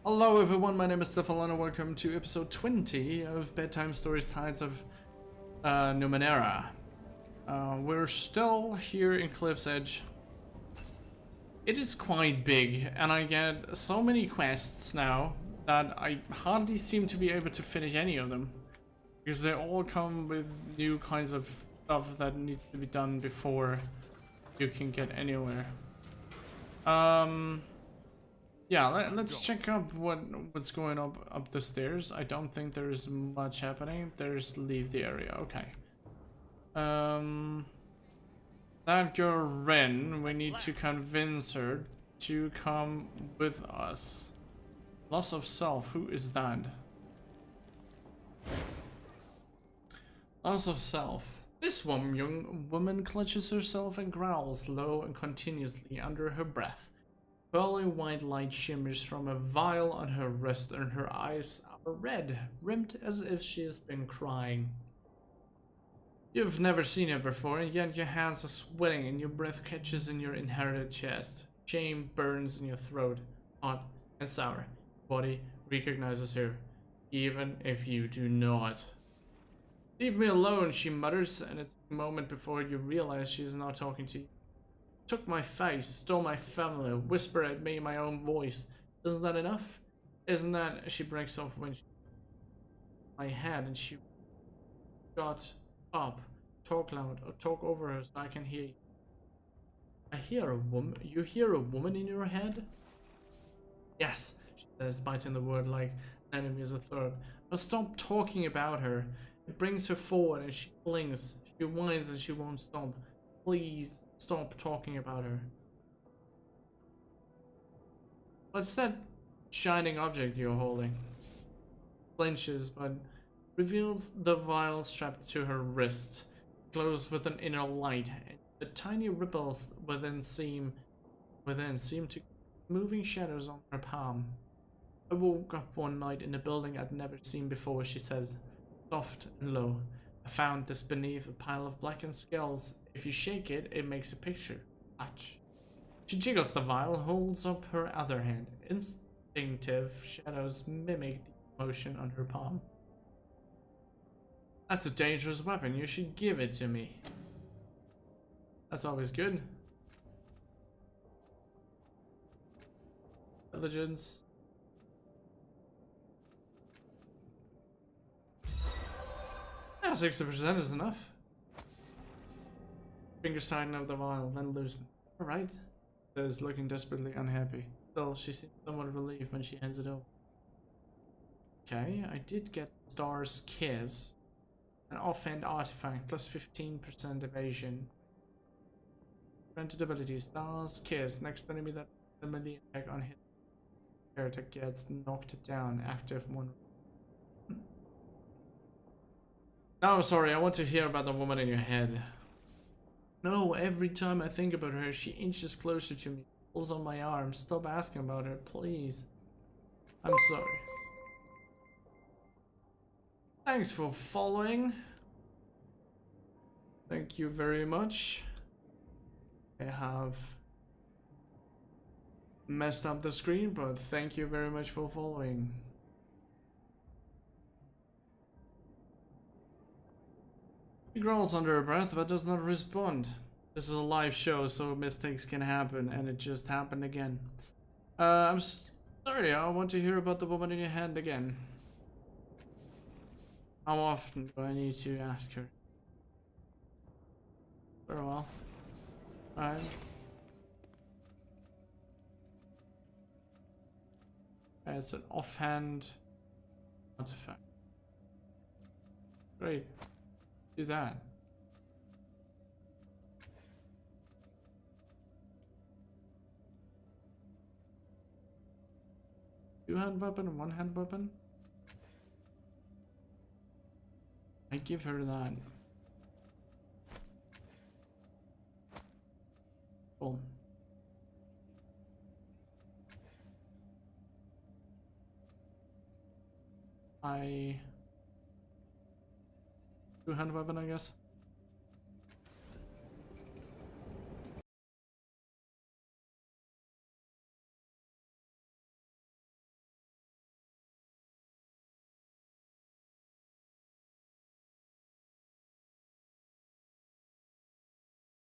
Hello everyone, my name is Stefan and welcome to episode 20 of Bedtime Stories Tides of Numenera. We're still here in Cliff's Edge. It is quite big and I get so many quests now that I hardly seem to be able to finish any of them. Because they all come with new kinds of stuff that needs to be done before you can get anywhere. Yeah, let's check up what's going up the stairs. I don't think there's much happening. There's leave the area. Okay. That girl Ren, we need to convince her to come with us. Loss of self. Who is that? Loss of self. This one young woman clutches herself and growls low and continuously under her breath. Pearly white light shimmers from a vial on her wrist and her eyes are red, rimmed as if she has been crying. You've never seen her before, and yet your hands are sweating and your breath catches in your inherited chest. Shame burns in your throat, hot and sour. Body recognizes her, even if you do not. Leave me alone, she mutters, and it's a moment before you realize she is now talking to you. Took my face, stole my family, whisper at me in my own voice. Isn't that enough? Isn't that... She breaks off when she... my head and she... Shut up. Talk loud or talk over her so I can hear you. I hear a woman... You hear a woman in your head? Yes, she says, biting the word like an enemy is a third. But stop talking about her. It brings her forward and she clings. She whines and she won't stop. Please stop talking about her. What's that shining object you're holding? Flinches, but reveals the vial strapped to her wrist, glows with an inner light, and the tiny ripples within seem to moving shadows on her palm. I woke up one night in a building I'd never seen before, she says, soft and low. I found this beneath a pile of blackened skulls. If you shake it, it makes a picture. Watch. She jiggles the vial, holds up her other hand. Instinctive shadows mimic the motion on her palm. That's a dangerous weapon. You should give it to me. That's always good. Intelligence. Yeah, 60% is enough. Finger sign of the vial, then loosen. Alright. Says, looking desperately unhappy. Still, she seems somewhat relieved when she hands it over. Okay, I did get Star's Kiss. An offhand artifact, plus 15% evasion. Granted ability, Star's Kiss. Next enemy that a melee attack on hit. Character gets knocked down. Active one. No, sorry, I want to hear about the woman in your head. No, every time I think about her, she inches closer to me, pulls on my arm. Stop asking about her, please. I'm sorry. Thanks for following. Thank you very much. I have messed up the screen, but thank you very much for following. She growls under her breath but does not respond. This is a live show, so mistakes can happen, and it just happened again. I'm sorry, I want to hear about the woman in your hand again. How often do I need to ask her? For a while. Alright. It's an offhand artifact. Great. Do that. Two-hand weapon and one-hand weapon? I give her that. Cool. Two-hand weapon, I guess.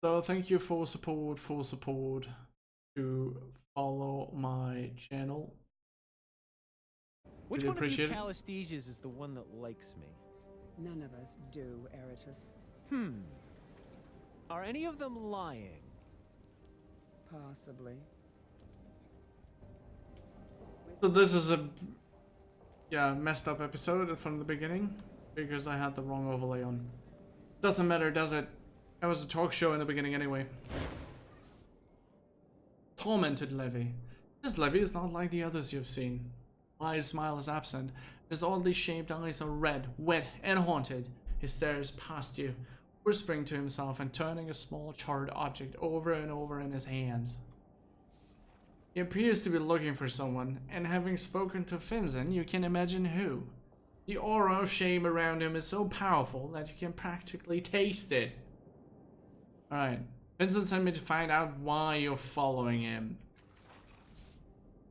So thank you for support to follow my channel. Which Really one of you appreciate it. Calesthesias is the one that likes me? None of us do, Eratus. Are any of them lying? Possibly. So this is a messed up episode from the beginning because I had the wrong overlay on. Doesn't matter, does it? It was a talk show in the beginning anyway. Tormented Levy. This Levy is not like the others you've seen. Wide smile is absent. His oddly shaped eyes are red, wet, and haunted. He stares past you, whispering to himself and turning a small charred object over and over in his hands. He appears to be looking for someone, and having spoken to Finzen, you can imagine who. The aura of shame around him is so powerful that you can practically taste it. Alright, Vincent sent me to find out why you're following him.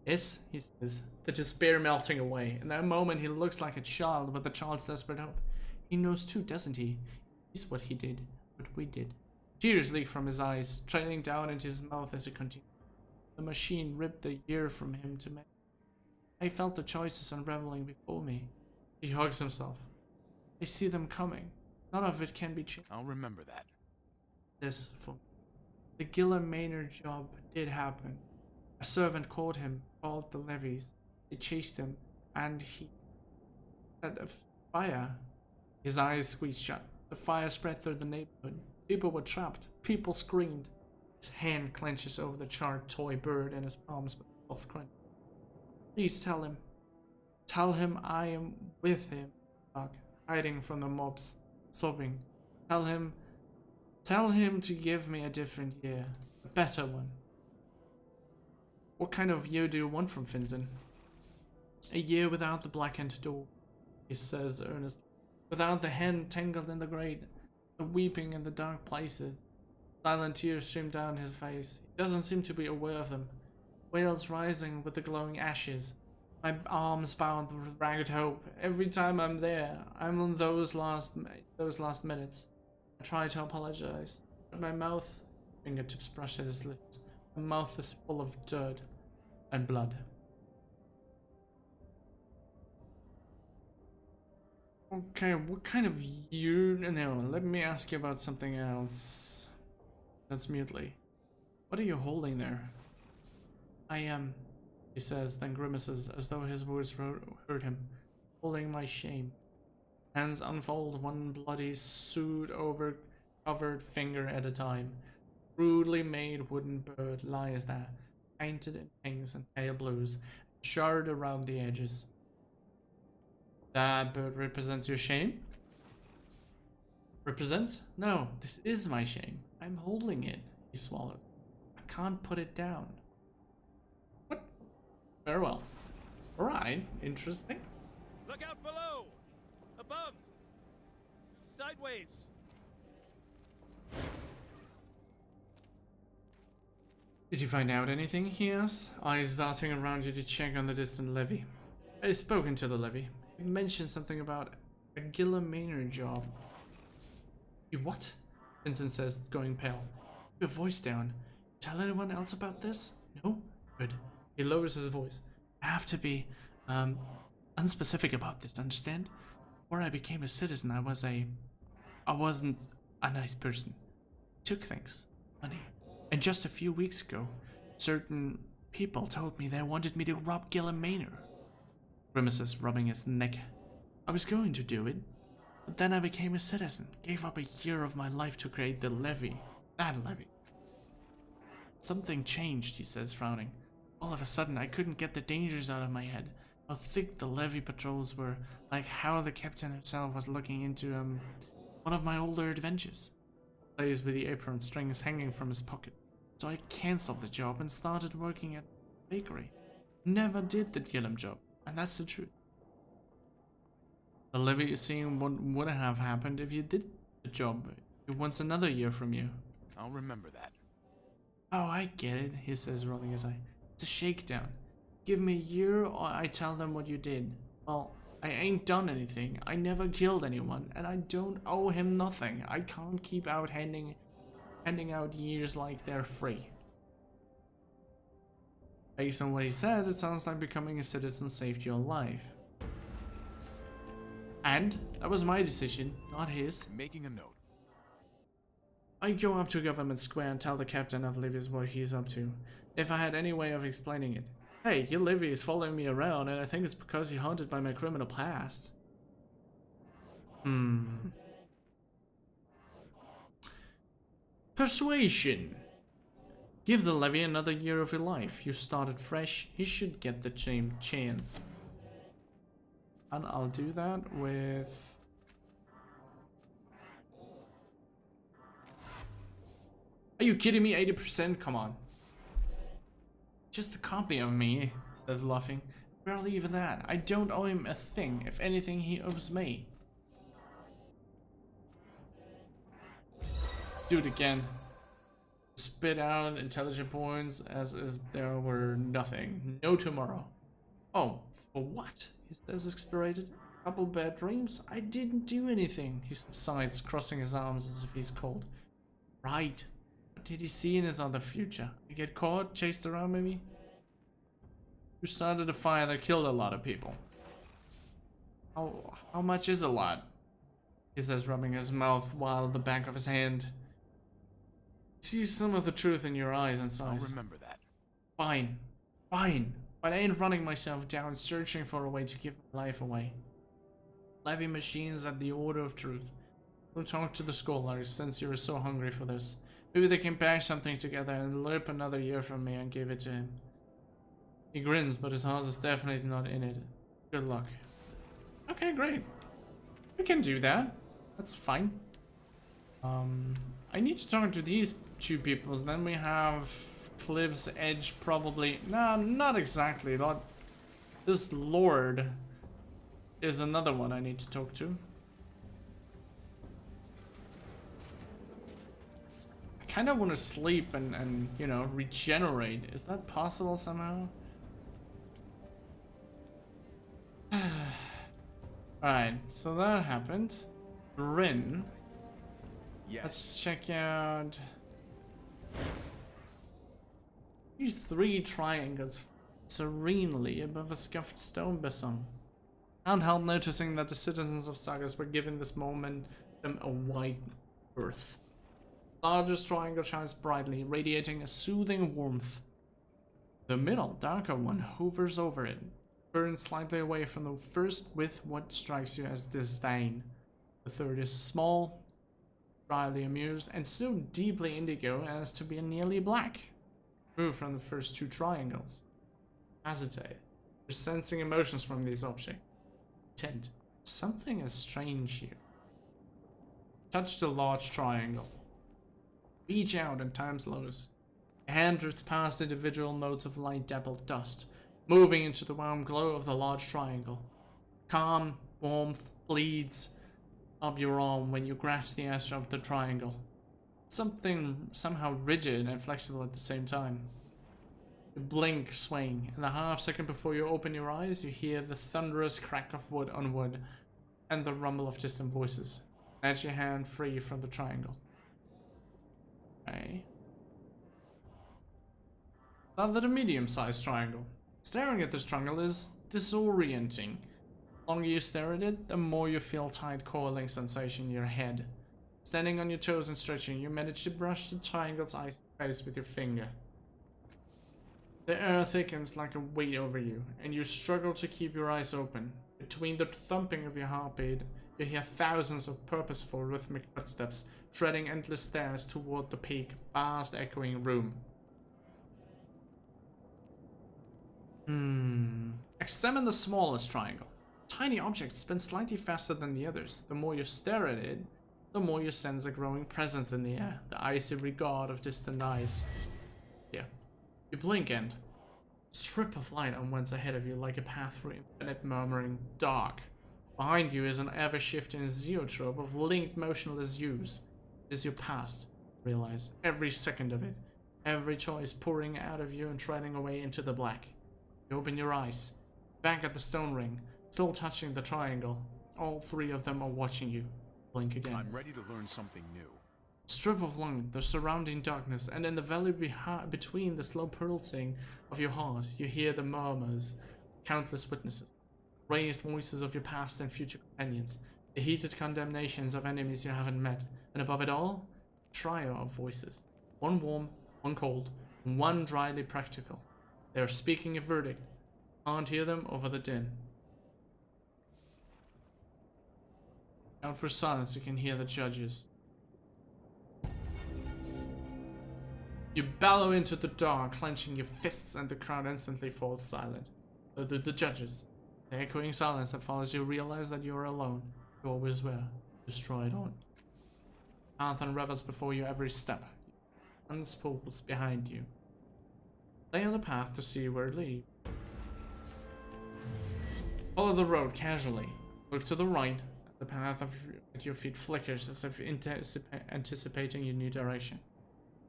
Yes, he says, the despair melting away. In that moment, he looks like a child with a child's desperate hope. He knows too, doesn't he? He's what he did, what we did. Tears leak from his eyes, trailing down into his mouth as he continued. The machine ripped the year from him to make. I felt the choices unraveling before me. He hugs himself. I see them coming. None of it can be changed. I'll remember that. This for me. The Gilliam Maynard job did happen. A servant caught him, called the levies. They chased him, and he set a fire. His eyes squeezed shut. The fire spread through the neighborhood. People were trapped. People screamed. His hand clenches over the charred toy bird in his palms with a soft crunch. Please tell him. Tell him I am with him, hiding from the mobs, sobbing. Tell him to give me a different year, a better one. What kind of year do you want from Finzen? A year without the blackened door, he says earnestly. Without the hen tangled in the grate, the weeping in the dark places. Silent tears stream down his face. He doesn't seem to be aware of them. Wails rising with the glowing ashes. My arms bound with ragged hope. Every time I'm there, I'm on those last minutes. I try to apologize, but my mouth, fingertips brush at his lips. My mouth is full of dirt and blood. Okay, what kind of you? No, let me ask you about something else. That's mutely. What are you holding there? I am, he says, then grimaces as though his words hurt him. Holding my shame. Hands unfold, one bloody, soot-over-covered finger at a time. Rudely made wooden bird lies there, painted in pinks and pale blues, sharded around the edges. That bird represents your shame? Represents? No, this is my shame. I'm holding it, he swallowed. I can't put it down. What? Very well. Alright, interesting. Look out below! Above! Sideways! Did you find out anything? He asked, eyes darting around you to check on the distant levy. I've spoken to the levy. He mentioned something about a Gilliam Maynard job. You what? Vincent says, going pale. Your voice down. Tell anyone else about this? No? Good. He lowers his voice. I have to be, unspecific about this, understand? Before I became a citizen, I wasn't a nice person. I took things. Money. And just a few weeks ago, certain people told me they wanted me to rob Gilliam Maynard. Grimaces, rubbing his neck. I was going to do it, but then I became a citizen, gave up a year of my life to create the levy. That levy. Something changed, he says, frowning. All of a sudden, I couldn't get the dangers out of my head. How thick the levy patrols were, like how the captain himself was looking into, one of my older adventures. Plays with the apron strings hanging from his pocket. So I cancelled the job and started working at the bakery. Never did the Gilliam job, and that's the truth. The levy is seeing what would have happened if you did the job. It wants another year from you. I'll remember that. Oh, I get it, he says, rolling his eye. It's a shakedown. Give me a year or I tell them what you did. Well, I ain't done anything. I never killed anyone, and I don't owe him nothing. I can't keep out handing handing out years like they're free. Based on what he said, it sounds like becoming a citizen saved your life. And that was my decision, not his. Making a note. I go up to Government Square and tell the captain of Livy what he's up to. If I had any way of explaining it. Hey, your Livy is following me around and I think it's because he's haunted by my criminal past. Persuasion. Give the Levy another year of your life. You started fresh. He should get the same chance. And I'll do that with... Are you kidding me? 80%? Come on. Just a copy of me, says laughing. Barely even that. I don't owe him a thing. If anything, he owes me. Do it again. Spit out intelligent points as if there were nothing. No tomorrow. Oh, for what? Is this expirated? Couple bad dreams? I didn't do anything. He subsides, crossing his arms as if he's cold. Right. What did he see in his other future? You get caught? Chased around maybe? You started a fire that killed a lot of people. How much is a lot? He says, rubbing his mouth while the back of his hand. See some of the truth in your eyes and sighs. I'll remember that. Fine. Fine. But I ain't running myself down searching for a way to give my life away. Levy machines at the order of truth. We'll talk to the scholars since you're so hungry for this. Maybe they can bash something together and lerp another year from me and give it to him. He grins, but his heart is definitely not in it. Good luck. Okay, great. We can do that. That's fine. I need to talk to these two people. Then we have Cliff's Edge probably. No, not exactly. This Lord is another one I need to talk to. I kind of want to sleep and, you know, regenerate. Is that possible somehow? Alright, so that happened. Rin. Yes. Let's check out these 3 triangles serenely above a scuffed stone besom. Can't help noticing that the citizens of Sagas were given this moment them a wide berth. Largest triangle shines brightly, radiating a soothing warmth. The middle, darker one hovers over it, turns slightly away from the first with what strikes you as disdain. The third is small, dryly amused, and so deeply indigo as to be nearly black. Move from the first 2 triangles. Hesitate. You're sensing emotions from these objects. Intent. Something is strange here. Touch the large triangle. Reach out and time slows. A hand drifts past individual motes of light dappled dust, moving into the warm glow of the large triangle. Calm, warmth, bleeds up your arm when you grasp the edge of the triangle. Something somehow rigid and flexible at the same time. You blink, swaying, and a half second before you open your eyes, you hear the thunderous crack of wood on wood and the rumble of distant voices. Snatch your hand free from the triangle. Okay. Another medium-sized triangle. Staring at this triangle is disorienting. The longer you stare at it, the more you feel tight coiling sensation in your head. Standing on your toes and stretching, you manage to brush the triangle's icy face with your finger. The air thickens like a weight over you, and you struggle to keep your eyes open. Between the thumping of your heartbeat, you hear thousands of purposeful rhythmic footsteps treading endless stairs toward the peak, vast echoing room. Examine the smallest triangle. Tiny objects spin slightly faster than the others. The more you stare at it, the more you sense a growing presence in the air, the icy regard of distant eyes. Yeah. You blink and a strip of light unwinds ahead of you like a path through infinite murmuring dark. Behind you is an ever-shifting zoetrope of linked motionless hues. It is your past. Realize every second of it, every choice pouring out of you and treading away into the black. You open your eyes, back at the stone ring, still touching the triangle. All 3 of them are watching you. Blink again. I'm ready to learn something new. Strip of light, the surrounding darkness, and in the valley between the slow pulsing of your heart, you hear the murmurs, countless witnesses, raised voices of your past and future companions, the heated condemnations of enemies you haven't met, and above it all, a trio of voices, one warm, one cold, and one dryly practical. They are speaking a verdict. Can't hear them over the din. Out for silence, you can hear the judges. You bellow into the dark, clenching your fists, and the crowd instantly falls silent. So do the judges. The echoing silence that follows you realize that you are alone. You always were. Destroyed on. Path unravels before you every step. Unspools behind you. Lay on the path to see where it leads. Follow the road casually. Look to the right. The path at your feet flickers as if anticipating your new direction.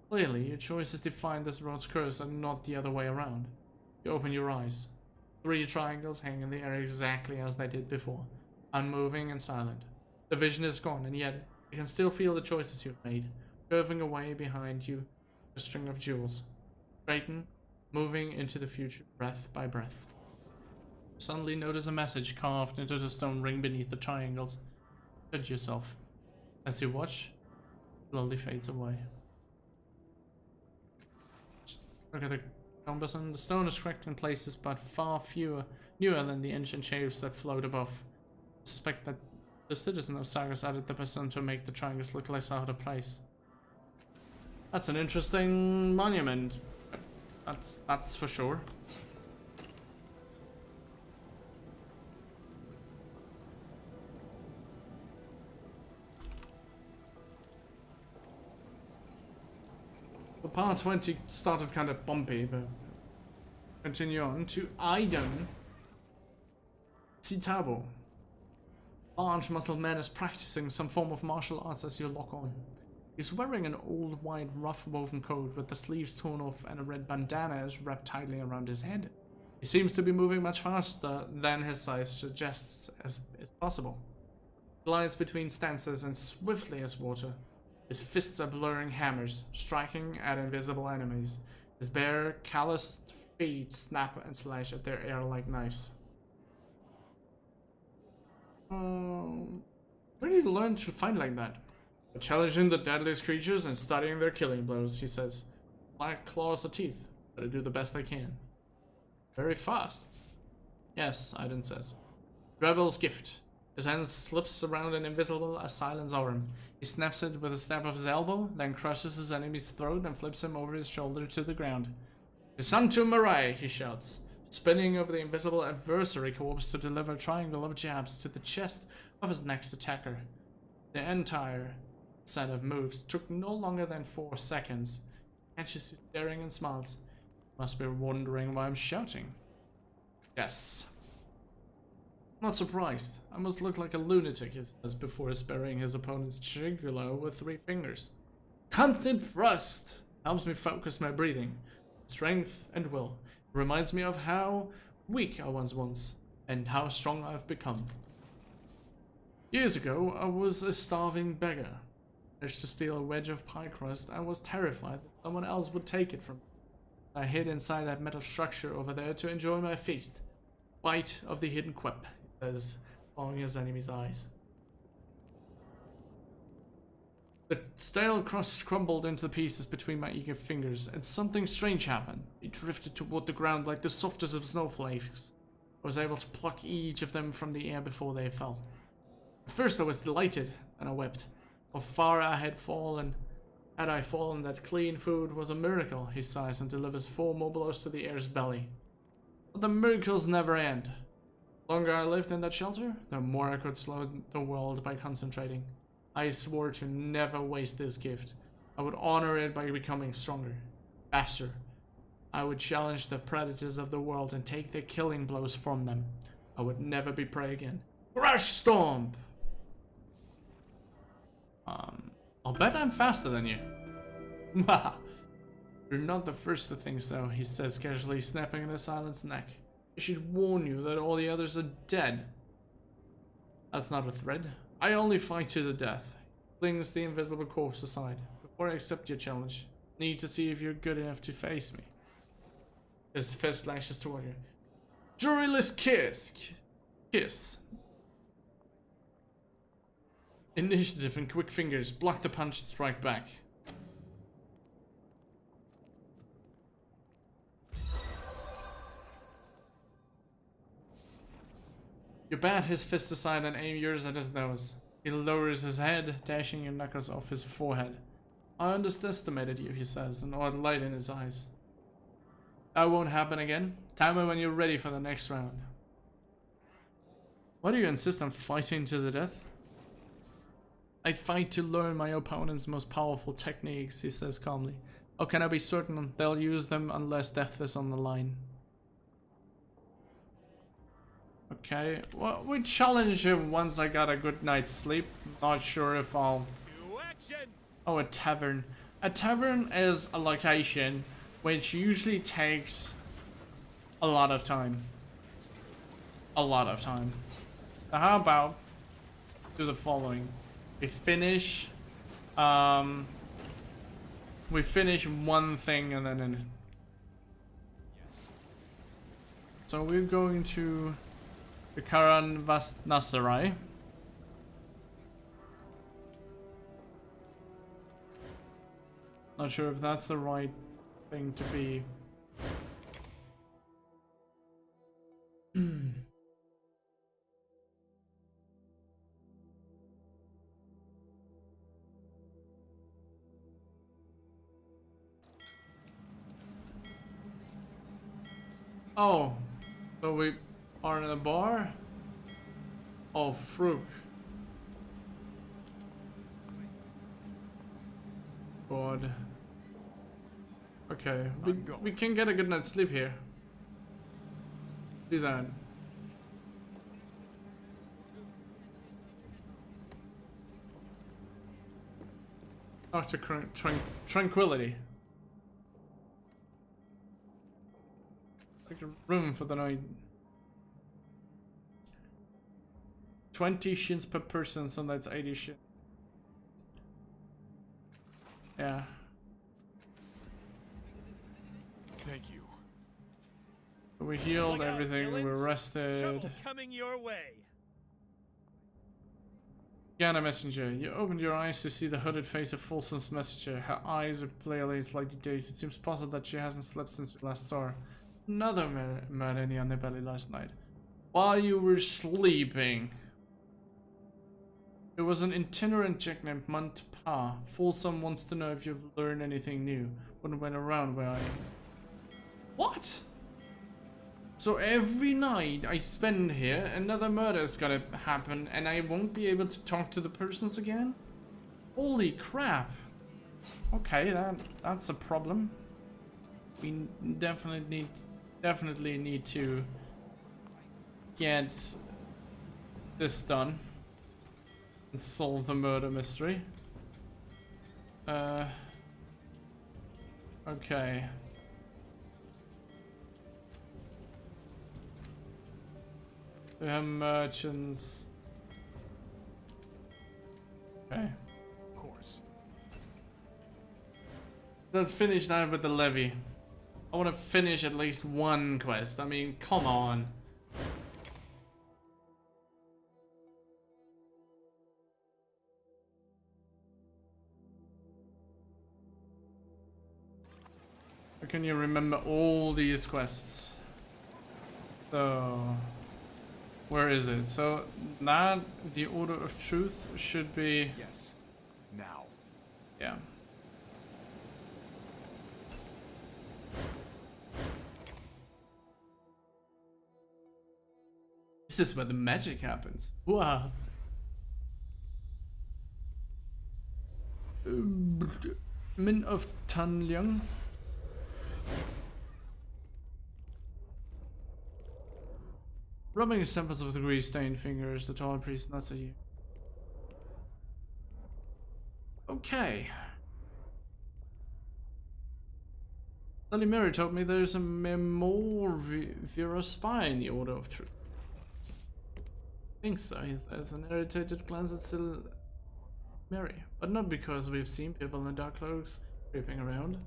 Clearly, your choice is to find this road's curse and not the other way around. You open your eyes. 3 triangles hang in the air exactly as they did before, unmoving and silent. The vision is gone, and yet you can still feel the choices you've made, curving away behind you, a string of jewels. Straighten, moving into the future, breath by breath. Suddenly notice a message carved into the stone ring beneath the triangles. Judge yourself. As you watch, it slowly fades away. Look at the compass, and the stone is cracked in places, but far newer than the ancient shapes that float above. I suspect that the citizen of Sagas added the person to make the triangles look less out of place. That's an interesting monument. That's for sure. The part 20 started kind of bumpy, but continue on to Aiden Citabo. Large muscled man is practicing some form of martial arts as you lock on. He's wearing an old white rough woven coat with the sleeves torn off, and a red bandana is wrapped tightly around his head. He seems to be moving much faster than his size suggests as is possible. He glides between stances and swiftly as water. His fists are blurring hammers, striking at invisible enemies. His bare, calloused feet snap and slash at their air like knives. Where did you learn to fight like that? By challenging the deadliest creatures and studying their killing blows, he says. Black claws of teeth, but I do the best I can. Very fast. Yes, Aiden says. Rebel's gift. His hand slips around an invisible assailant arm. He snaps it with a snap of his elbow, then crushes his enemy's throat and flips him over his shoulder to the ground. Santu Marai, he shouts, spinning over the invisible adversary corpse to deliver a triangle of jabs to the chest of his next attacker. The entire set of moves took no longer than 4 seconds. Catches you staring and smiles. Must be wondering why I'm shouting. Yes. Not surprised. I must look like a lunatic, he says before sparing his opponent's jugular with 3 fingers. Constant thrust helps me focus my breathing. Strength and will. It reminds me of how weak I was and how strong I've become. Years ago, I was a starving beggar. Managed to steal a wedge of pie crust. I was terrified that someone else would take it from me. I hid inside that metal structure over there to enjoy my feast. Bite of the hidden quip, he says, following his enemy's eyes. The stale crust crumbled into pieces between my eager fingers, and something strange happened. They drifted toward the ground like the softest of snowflakes. I was able to pluck each of them from the air before they fell. At first I was delighted, and I wept. How far I had fallen. Had I fallen, that clean food was a miracle, he sighs and delivers 4 more blows to the air's belly. But the miracles never end. The longer I lived in that shelter, the more I could slow the world by concentrating. I swore to never waste this gift. I would honor it by becoming stronger, faster. I would challenge the predators of the world and take their killing blows from them. I would never be prey again. Crush Stomp! I'll bet I'm faster than you. You're not the first of things, though, he says casually, snapping at Silent's neck. I should warn you that all the others are dead. That's not a threat. I only fight to the death. flings the invisible corpse aside. Before I accept your challenge, need to see if you're good enough to face me. His fist lashes toward you. Juryless kiss. Kiss. Initiative and quick fingers block the punch and strike back. You bat his fist aside and aim yours at his nose. He lowers his head, dashing your knuckles off his forehead. I underestimated you, he says, an odd light in his eyes. That won't happen again. Time me when you're ready for the next round. Why do you insist on fighting to the death? I fight to learn my opponent's most powerful techniques, he says calmly. How can I be certain they'll use them unless death is on the line? Okay, well, we challenge him once I got a good night's sleep. Not sure if I'll... Oh, a tavern. A tavern is a location which usually takes a lot of time. A lot of time. So how about do the following? We finish one thing and then yes. So we're going to the Karan Nasarai. Not sure if that's the right thing to be. Oh, so we are in a bar? Oh, Fruk. God. Okay, we can get a good night's sleep here. Design. Dr. Tranquility. Like a room for the night. 20 shins per person, so that's 80 shins. Yeah. Thank you. We healed everything, we're rested. Trouble coming your way. Yana messenger, you opened your eyes to see the hooded face of Folsom's messenger. Her eyes are clearly slightly dazed. It seems possible that she hasn't slept since you last saw her. Another murder in the underbelly last night. While you were sleeping. It was an itinerant chick named Montpa. Folsom wants to know if you've learned anything new. When went around where I am. What? So every night I spend here, another murder is gonna happen and I won't be able to talk to the persons again? Holy crap. Okay, that's a problem. We definitely need to get this done and solve the murder mystery. Okay. We have merchants. Okay. Of course. Let's finish that with the levy. I want to finish at least one quest. I mean, come on. How can you remember all these quests? So, where is it? So, that, the Order of Truth should be... Yes. Now. Yeah. This is where the magic happens. Wow. Min of Tanlyang. Rubbing his temples with grease-stained fingers, the tall priest nods at you. Okay. Lily Mary told me there's a Memorvira spy in the Order of Truth. I think so. There's an irritated glance at Mary, but not because we've seen people in dark cloaks creeping around.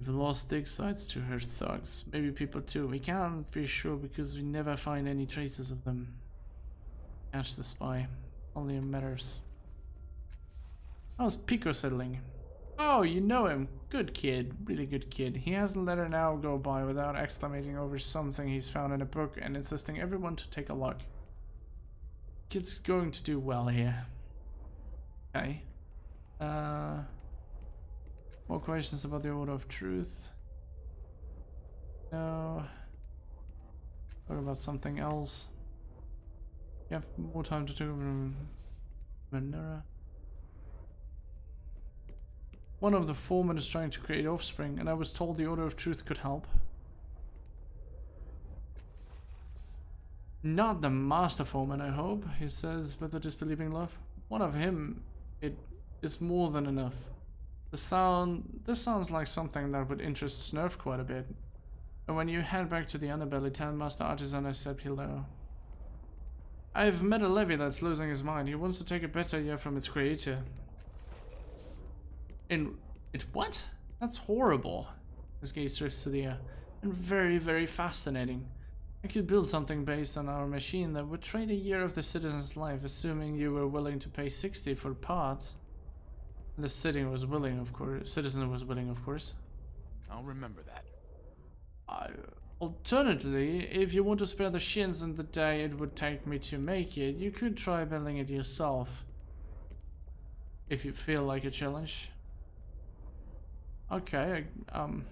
We've lost dig sites to her thugs, maybe people too. We can't be sure because we never find any traces of them. Catch the spy. Only matters. How's Pico settling? Oh, you know him. Good kid. Really good kid. He hasn't let an hour go by without exclaiming over something he's found in a book and insisting everyone to take a look. Kid's going to do well here. Okay. More questions about the Order of Truth? No. Talk about something else. You have more time to talk about Numenera. One of the foremen is trying to create offspring, and I was told the Order of Truth could help. Not the master foreman, I hope, he says with a disbelieving laugh. One of him, it is more than enough. This sounds like something that would interest Snurf quite a bit. And when you head back to the underbelly, tell Master Artisan I said hello. I've met a levy that's losing his mind. He wants to take a better year from its creator. What? That's horrible. His gaze drifts to the air. And very, very fascinating. I could build something based on our machine that would trade a year of the citizen's life, assuming you were willing to pay 60 for parts. And the citizen was willing, of course. I'll remember that. Alternatively, if you want to spare the shins and the day it would take me to make it, you could try building it yourself. If you feel like a challenge. Okay, I'll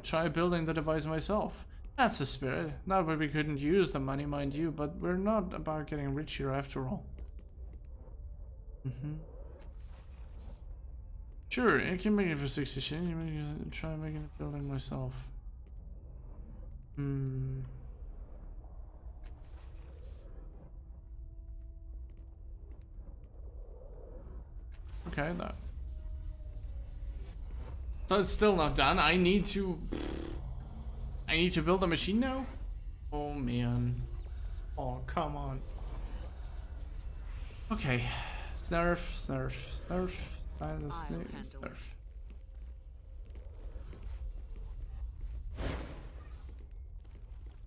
try building the device myself. That's the spirit. Not that we couldn't use the money, mind you, but we're not about getting rich here after all. Sure, I can make it for 60 shillings. You can try making a building myself. Okay, that. So it's still not done. I need to build a machine now? Oh man. Oh, come on. Okay. Snurf. Snurf.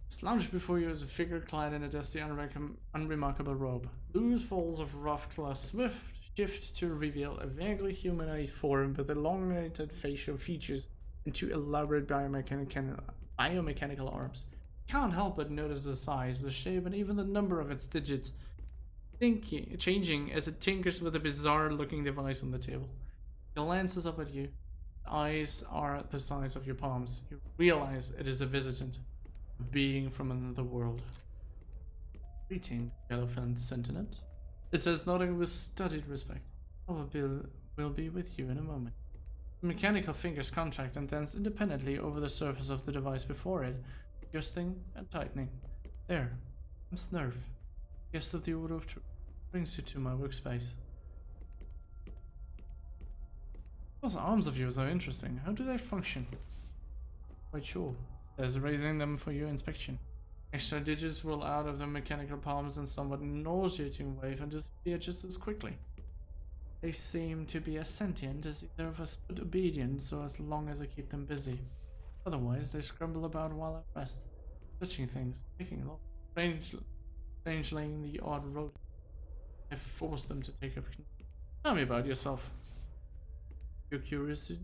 Slouched before you is a figure clad in a dusty, unremarkable robe. Loose folds of rough cloth swift shift to reveal a vaguely humanoid form with elongated facial features and two elaborate biomechanical arms. Can't help but notice the size, the shape, and even the number of its digits changing as it tinkers with a bizarre-looking device on the table. It glances up at you. The eyes are the size of your palms. You realize it is a visitant. Being from another world. Greeting, Yellowfin Sentinel. It says, nodding with studied respect. I will be with you in a moment. The mechanical fingers contract and dance independently over the surface of the device before it, adjusting and tightening. There, I'm Snurf, guest of the Order of Truth. Brings you to my workspace. Those arms of yours are interesting. How do they function? Quite sure. There's raising them for your inspection. Extra digits roll out of the mechanical palms in somewhat nauseating wave and disappear just as quickly. They seem to be as sentient as either of us, but obedient so as long as I keep them busy. Otherwise, they scramble about while I rest, touching things, taking long, strangely in the odd road. I forced them to take up. Tell me about yourself. Your curiosity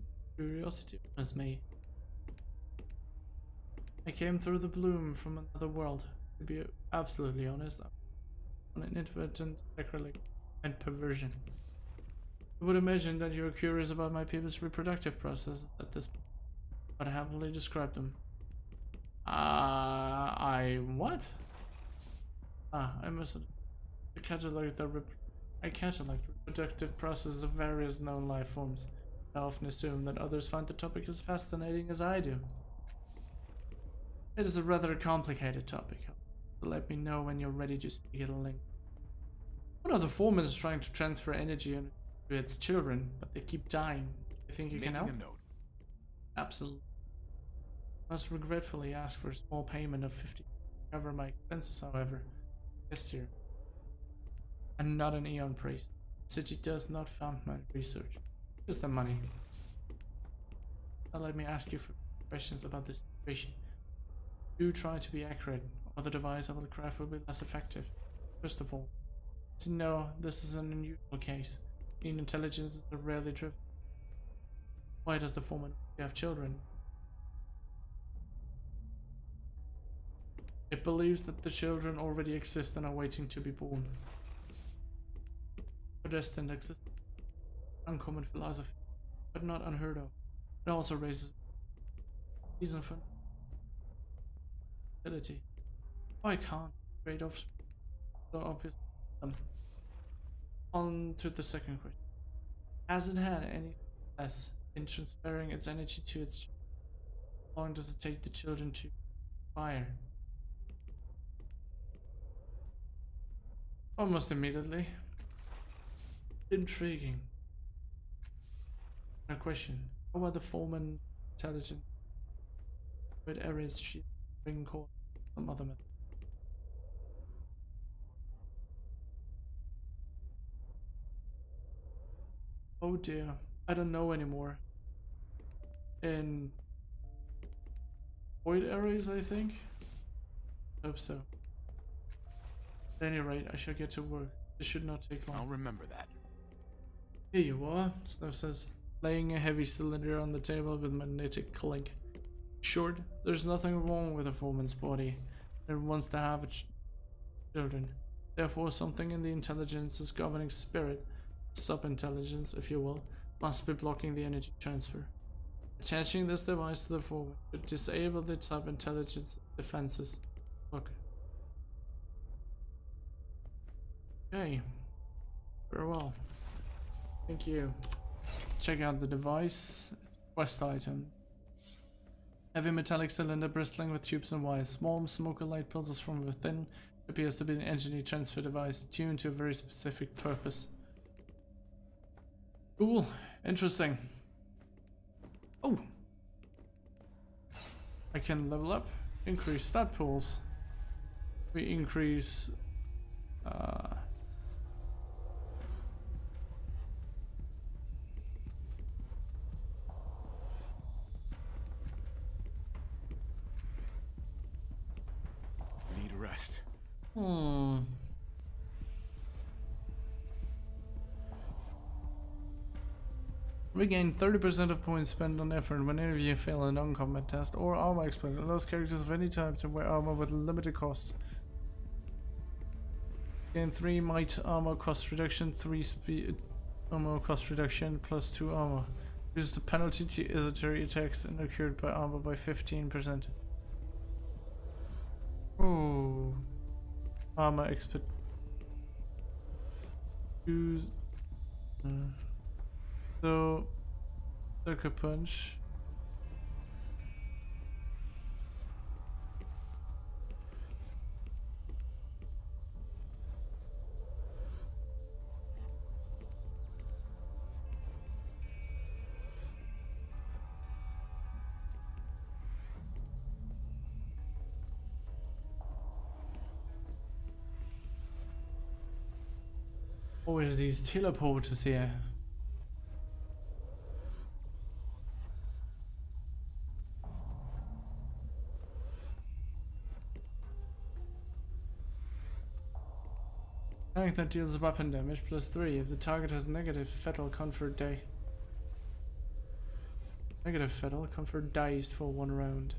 was me. I came through the bloom from another world. To be absolutely honest, I'm an inadvertent sacrilege and perversion. I would imagine that you're curious about my people's reproductive processes at this point, but I happily describe them. What? I must have. I cataloged the reproductive processes of various known life forms. I often assume that others find the topic as fascinating as I do. It is a rather complicated topic, so let me know when you're ready to speak at a length. One of the foremen is trying to transfer energy to its children, but they keep dying. You think you can help? Making a note. Absolutely. I must regretfully ask for a small payment of 50 to cover my expenses, however. Yes, dear. and not an Eon priest. The city does not fund my research, just the money. Now let me ask you for questions about this situation. Do try to be accurate, or the device I will craft will be less effective. First of all, to know this is an unusual case. Mean intelligence is rarely driven. Why does the foreman have children? It believes that the children already exist and are waiting to be born. Predestined existence. Uncommon philosophy, but not unheard of. It also raises reason for fertility. Why can't great offspring? So obvious. On to the second question. Has it had any success in transferring its energy to its children? How long does it take the children to fire? Almost immediately. Intriguing. A question. How are the foreman intelligent? What areas she ring core? Some other method. Oh dear. I don't know anymore. In void areas, I think? Hope so. At any rate, I shall get to work. This should not take long. I'll remember that. Here you are, Snow says, laying a heavy cylinder on the table with magnetic clink. Short, there's nothing wrong with a foreman's body. It wants to have children. Therefore, something in the intelligence's governing spirit, sub-intelligence, if you will, must be blocking the energy transfer. Attaching this device to the forward should disable the sub-intelligence defenses. Look. Okay. Very well. Thank you. Check out the device. It's a quest item. Heavy metallic cylinder bristling with tubes and wires. Small smoker light pulses from within. Appears to be an energy transfer device tuned to a very specific purpose. Cool. Interesting. Oh! I can level up. Increase stat pools. We increase... Need a rest. Regain 30% of points spent on effort whenever you fail a non-combat test or armor expert. Allows characters of any type to wear armor with limited costs. Gain 3 might armor cost reduction, 3 speed armor cost reduction, plus 2 armor. Reduces the penalty to esoteric attacks and occurred by armor by 15%. Oh, armor expert. Use. So, Sucker Punch. Oh, there's these teleporters here. Tank that deals weapon damage plus 3 if the target has negative fatal comfort die. Negative fatal comfort diced for 1 round.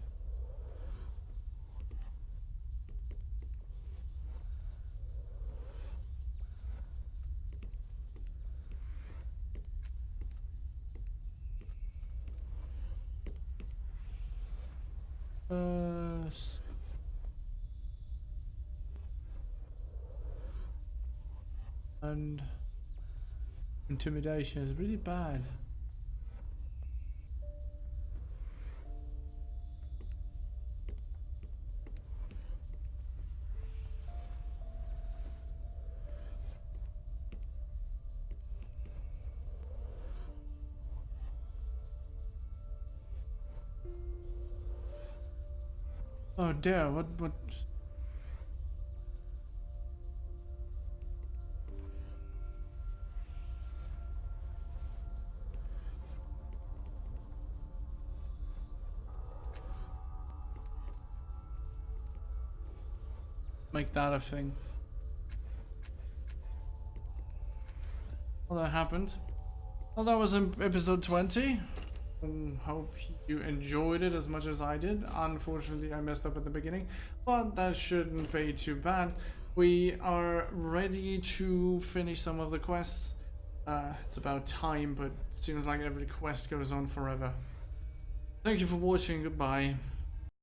And intimidation is really bad. Oh dear, what? make that a thing. Well, that happened. Well, that was in episode 20. Hope you enjoyed it as much as I did. Unfortunately, I messed up at the beginning, but that shouldn't be too bad. We are ready to finish some of the quests. It's about time, but it seems like every quest goes on forever. Thank you for watching. Goodbye.